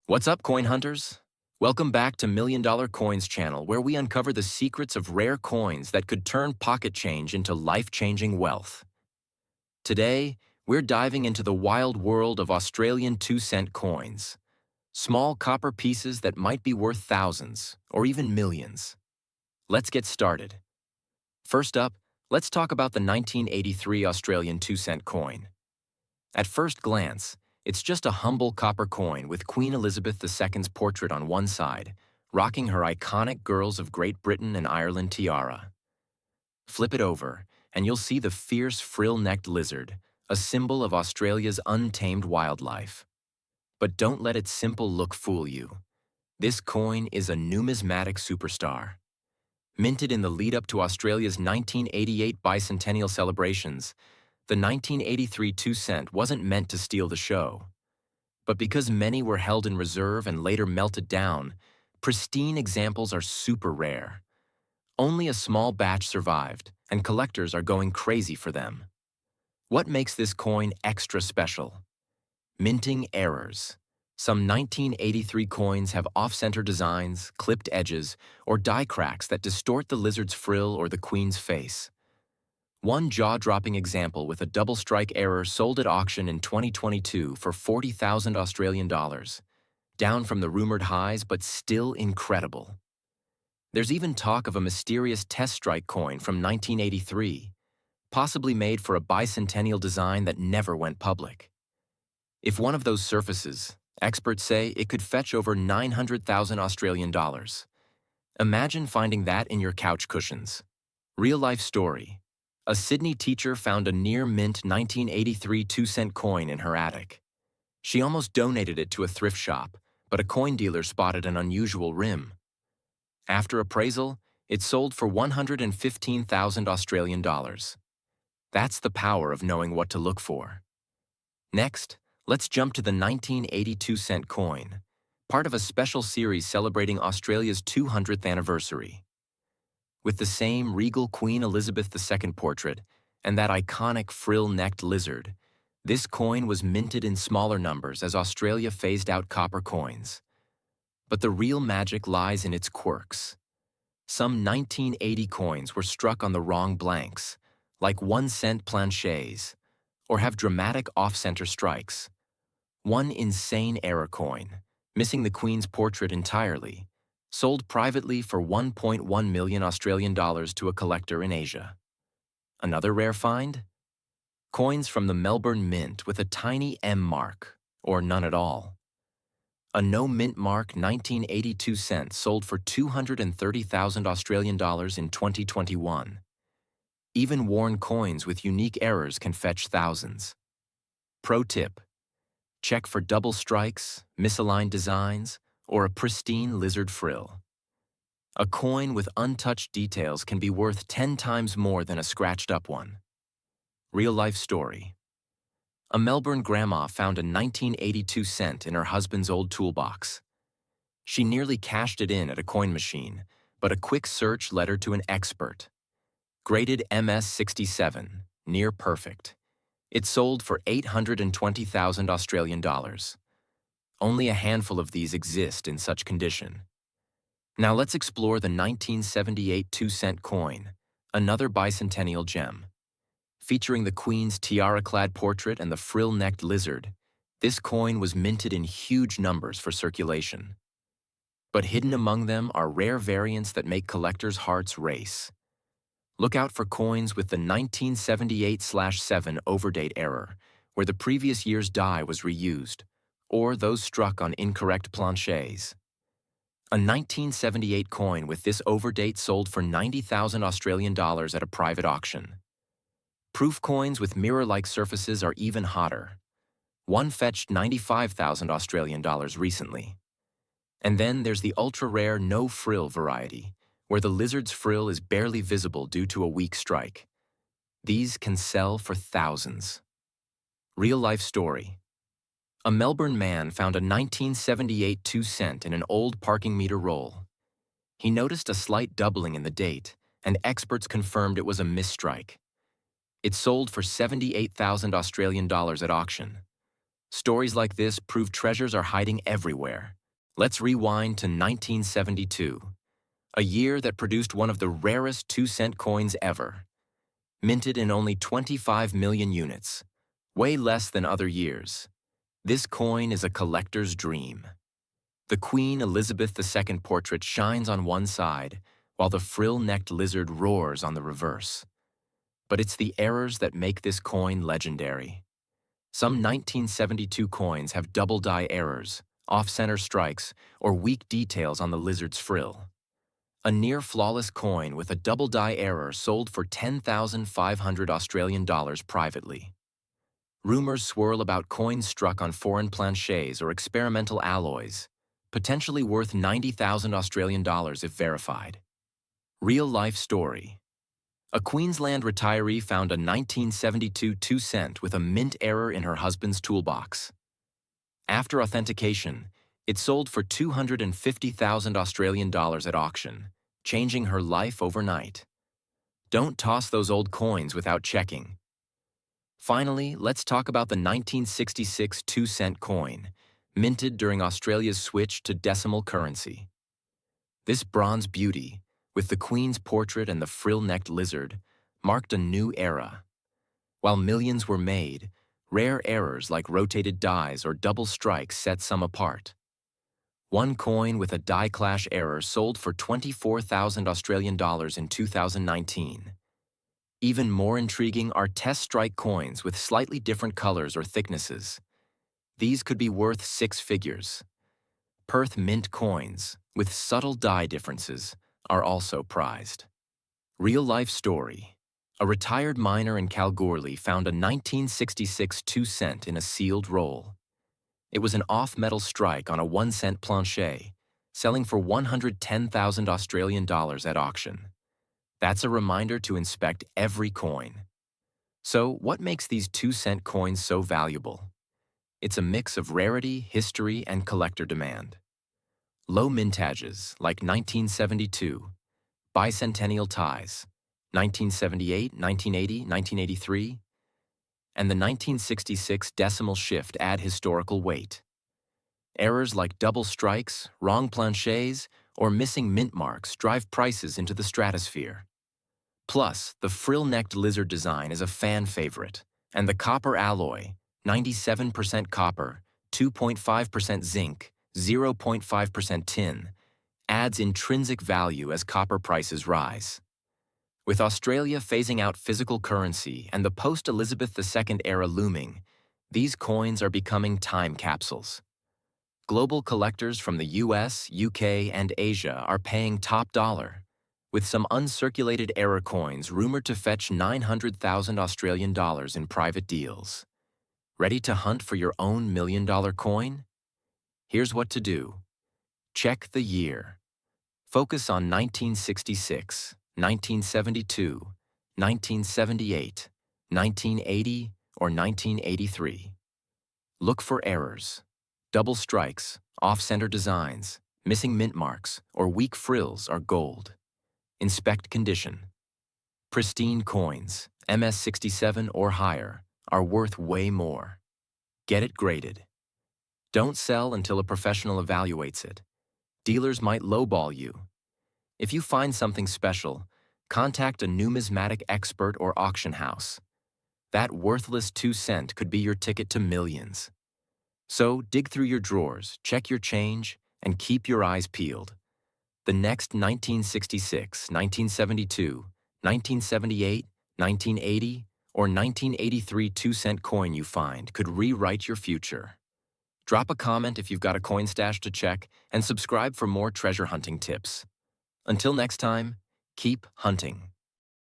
What's up, coin hunters? Welcome back to Million Dollar Coins channel, where we uncover the secrets of rare coins that could turn pocket change into life-changing wealth. Today, we're diving into the wild world of Australian 2-cent coins. Small copper pieces that might be worth thousands, or even millions. Let's get started. First up, let's talk about the 1983 Australian 2-cent coin. At first glance, it's just a humble copper coin with Queen Elizabeth II's portrait on one side, rocking her iconic Girls of Great Britain and Ireland tiara. Flip it over, and you'll see the fierce frill-necked lizard, a symbol of Australia's untamed wildlife. But don't let its simple look fool you. This coin is a numismatic superstar. Minted in the lead-up to Australia's 1988 bicentennial celebrations, the 1983 2-cent wasn't meant to steal the show. But because many were held in reserve and later melted down, pristine examples are super rare. Only a small batch survived, and collectors are going crazy for them. What makes this coin extra special? Minting errors. Some 1983 coins have off-center designs, clipped edges, or die cracks that distort the lizard's frill or the queen's face. One jaw-dropping example with a double strike error sold at auction in 2022 for 40,000 Australian dollars, down from the rumored highs but still incredible. There's even talk of a mysterious test strike coin from 1983, possibly made for a bicentennial design that never went public. If one of those surfaces, experts say it could fetch over 900,000 Australian dollars. Imagine finding that in your couch cushions. Real-life story. A Sydney teacher found a near-mint 1983 2-cent coin in her attic. She almost donated it to a thrift shop, but a coin dealer spotted an unusual rim. After appraisal, it sold for 115,000 Australian dollars. That's the power of knowing what to look for. Next, let's jump to the 1982 cent coin, part of a special series celebrating Australia's 200th anniversary. With the same regal Queen Elizabeth II portrait and that iconic frill-necked lizard, this coin was minted in smaller numbers as Australia phased out copper coins. But the real magic lies in its quirks. Some 1980 coins were struck on the wrong blanks, like 1-cent planchets, or have dramatic off-center strikes. One insane error coin, missing the Queen's portrait entirely, sold privately for 1.1 million Australian dollars to a collector in Asia. Another rare find? Coins from the Melbourne Mint with a tiny M mark, or none at all. A no-mint mark 1982 cent sold for 230,000 Australian dollars in 2021. Even worn coins with unique errors can fetch thousands. Pro tip: check for double strikes, misaligned designs, or a pristine lizard frill. A coin with untouched details can be worth 10 times more than a scratched-up one. Real-life story. A Melbourne grandma found a 1982 cent in her husband's old toolbox. She nearly cashed it in at a coin machine, but a quick search led her to an expert. Graded MS67, near perfect. It sold for 820,000 Australian dollars. Only a handful of these exist in such condition. Now let's explore the 1978 2-cent coin, another bicentennial gem. Featuring the Queen's tiara-clad portrait and the frill-necked lizard, this coin was minted in huge numbers for circulation. But hidden among them are rare variants that make collectors' hearts race. Look out for coins with the 1978/7 overdate error, where the previous year's die was reused, or those struck on incorrect planchets. A 1978 coin with this overdate sold for 90,000 Australian dollars at a private auction. Proof coins with mirror-like surfaces are even hotter. One fetched 95,000 Australian dollars recently. And then there's the ultra-rare no-frill variety, where the lizard's frill is barely visible due to a weak strike. These can sell for thousands. Real-life story. A Melbourne man found a 1978 2-cent in an old parking meter roll. He noticed a slight doubling in the date, and experts confirmed it was a misstrike. It sold for 78,000 Australian dollars at auction. Stories like this prove treasures are hiding everywhere, Let's rewind to 1972, a year that produced one of the rarest 2-cent coins ever. Minted in only 25 million units, way less than other years. This coin is a collector's dream. The Queen Elizabeth II portrait shines on one side, while the frill-necked lizard roars on the reverse. But it's the errors that make this coin legendary. Some 1972 coins have double-die errors, off-center strikes, or weak details on the lizard's frill. A near-flawless coin with a double-die error sold for 10,500 Australian dollars privately. Rumors swirl about coins struck on foreign planchets or experimental alloys, potentially worth 90,000 Australian dollars if verified. Real-life story. A Queensland retiree found a 1972 2-cent with a mint error in her husband's toolbox. After authentication, it sold for 250,000 Australian dollars at auction, changing her life overnight. Don't toss those old coins without checking. Finally, let's talk about the 1966 2-cent coin, minted during Australia's switch to decimal currency. This bronze beauty, with the Queen's portrait and the frill-necked lizard, marked a new era. While millions were made, rare errors like rotated dies or double strikes set some apart. One coin with a die clash error sold for 24,000 Australian dollars in 2019. Even more intriguing are test strike coins with slightly different colors or thicknesses. These could be worth 6 figures. Perth Mint coins, with subtle die differences, are also prized. Real-life story. A retired miner in Kalgoorlie found a 1966 2-cent in a sealed roll. It was an off-metal strike on a 1-cent planchet, selling for 110,000 Australian dollars at auction. That's a reminder to inspect every coin. So, what makes these 2-cent coins so valuable? It's a mix of rarity, history, and collector demand. Low mintages, like 1972, bicentennial ties, 1978, 1980, 1983, and the 1966 decimal shift add historical weight. Errors like double strikes, wrong planchets, or missing mint marks drive prices into the stratosphere. Plus, the frill-necked lizard design is a fan favorite, and the copper alloy, 97% copper, 2.5% zinc, 0.5% tin, adds intrinsic value as copper prices rise. With Australia phasing out physical currency and the post-Elizabeth II era looming, these coins are becoming time capsules. Global collectors from the US, UK, and Asia are paying top dollar, with some uncirculated error coins rumored to fetch 900,000 Australian dollars in private deals. Ready to hunt for your own million-dollar coin? Here's what to do. Check the year. Focus on 1966, 1972, 1978, 1980, or 1983. Look for errors. Double strikes, off-center designs, missing mint marks, or weak frills are gold. Inspect condition. Pristine coins, MS67 or higher, are worth way more. Get it graded. Don't sell until a professional evaluates it. Dealers might lowball you. If you find something special, contact a numismatic expert or auction house. That worthless 2-cent could be your ticket to millions. So dig through your drawers, check your change, and keep your eyes peeled. The next 1966, 1972, 1978, 1980, or 1983 2-cent coin you find could rewrite your future. Drop a comment if you've got a coin stash to check, and subscribe for more treasure hunting tips. Until next time, keep hunting.